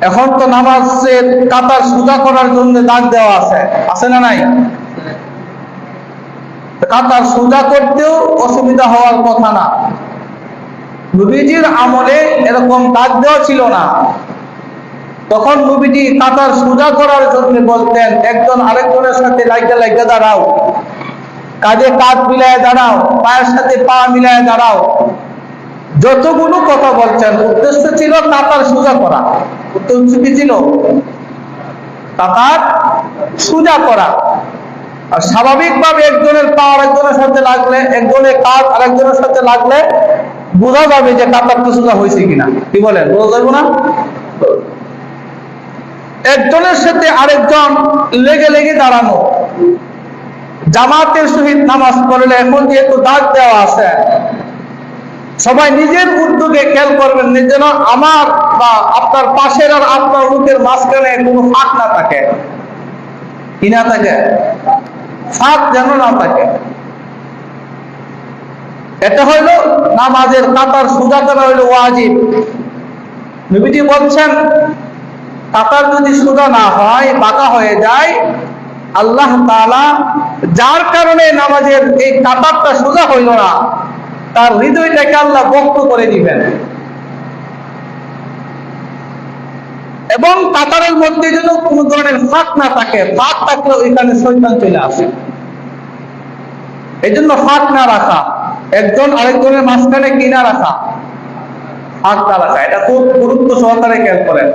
এখন তো নামাজের কাতার সোজা করার জন্য দাগ দেওয়া আছে, আছে না নাই? কাতার সোজা করতেও অসুবিধা হওয়ার কথা না। নবীজির আমলে এরকম দাগ দেওয়া ছিল না। তখন নবীজি কাতার সোজা করার জন্য বলতেন, একজন আরেকজনের সাথে লাগা লাগা দাঁড়াও, কাঁধে কাঁধ মিলায় দাঁড়াও, পায়ের সাথে পা মিলায় দাঁড়াও। যতগুলো কথা বলছেন, উদ্দেশ্য ছিল কাতার সোজা করা। উদ্দেশ্য কি ছিল? কাতার সোজা করা। আর স্বাভাবিকভাবে একজনের পা আরেকজনের সাথে লাগলে, একজনের কাঁধ আরেকজনের সাথে লাগলে বোঝা যাবে যে কাতারটা সোজা হয়েছে কিনা। কি বলেন, বোঝা যাবে না? একজনের সাথে আরেকজন লেগে লেগে দাঁড়ানো, জামাতের সহিত নামাজ পড়লে এখন যেহেতু দাগ দেওয়া আছে, সবাই নিজের উদ্যোগে খেয়াল করবেন যেন আমার বা আপনার পাশের আর আপনার মুখের মাঝখানে কোনো ফাঁক না থাকে। কি না থাকে? ফাঁক যেন না থাকে। এটা হইল নামাজের কাতার সোজা করা হইল ওয়াজিব। নবীজি বলছেন, কাতার যদি সোজা না হয়, বাঁকা হয়ে যায়, আল্লাহ তাআলা যার কারণে নামাজের এই কাতারটা সোজা হইল না, তার হৃদয়টাকে আল্লাহ বক্র করে দিবেন। এবং কাতারের মধ্যে যেন কোন ধরনের ফাঁক না থাকে। ফাঁক থাকলে ওইখানে শয়তান চলে আসে। এই জন্য ফাঁক না রাখা, একজন আরেকজনের মাঝখানে কি না রাখা, ফাঁক না রাখা, এটা খুব গুরুত্ব সহকারে খেয়াল করেন।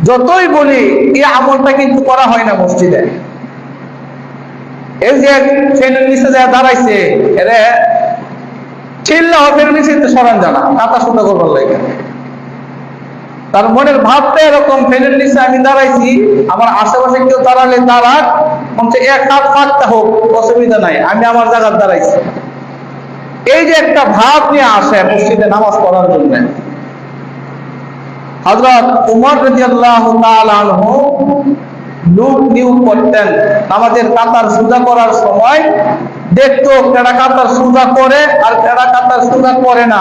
যতই বলি এই আমলটা কিন্তু করা হয় না মসজিদে। এই যে ফ্যানের নিচে যা দাঁড়াইছে, এরে চিল্লা ফ্যানের নিচে সরান জানা কাতা সোজা করবার লাগে। তার মনের ভাবটা এরকম, ফ্যানের নিচে আমি দাঁড়াইছি, আমার আশেপাশে কেউ দাঁড়ালে দাঁড়াক, এক হাত ফাঁকটা হোক, অসুবিধা নাই, আমি আমার জায়গায় দাঁড়াইছি। এই যে একটা ভাব নিয়ে আসে মসজিদে নামাজ পড়ার জন্য। হযরত উমর রাদিয়াল্লাহু তাআলা আনহু লোক নিয়োগ করতেন নামাজের কাতার সোজা করার সময়, দেখতো কেডা কাতার সোজা করে আর কেডা কাতার সোজা করে না।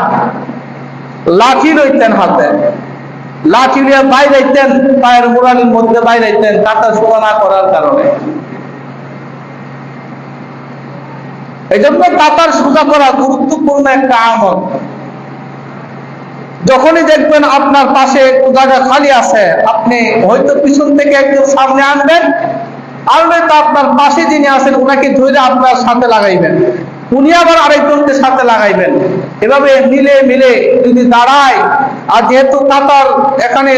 লাঠি লইতেন হাতে, লাঠি নিয়ে বাইরাইতেন, পায়ের মুরালির মধ্যে বাইরাইতেন কাতার সোজা না করার কারণে। এই জন্য কাতার সোজা করা গুরুত্বপূর্ণ একটা আমল। যখনই দেখবেন আপনার পাশে একটু জায়গা খালি আছে, আপনি হয়তো পিছন থেকে একদম সামনে আনবেন, আর নয়তো আপনার পাশে যিনি আছেন ওনাকে ধরে আপনার সাথে লাগাইবেন, উনি আবার আরেকজনকে সাথে লাগাইবেন। এভাবে মিলে মিলে যদি দাঁড়ায়, আর যেহেতু কাতার এখানে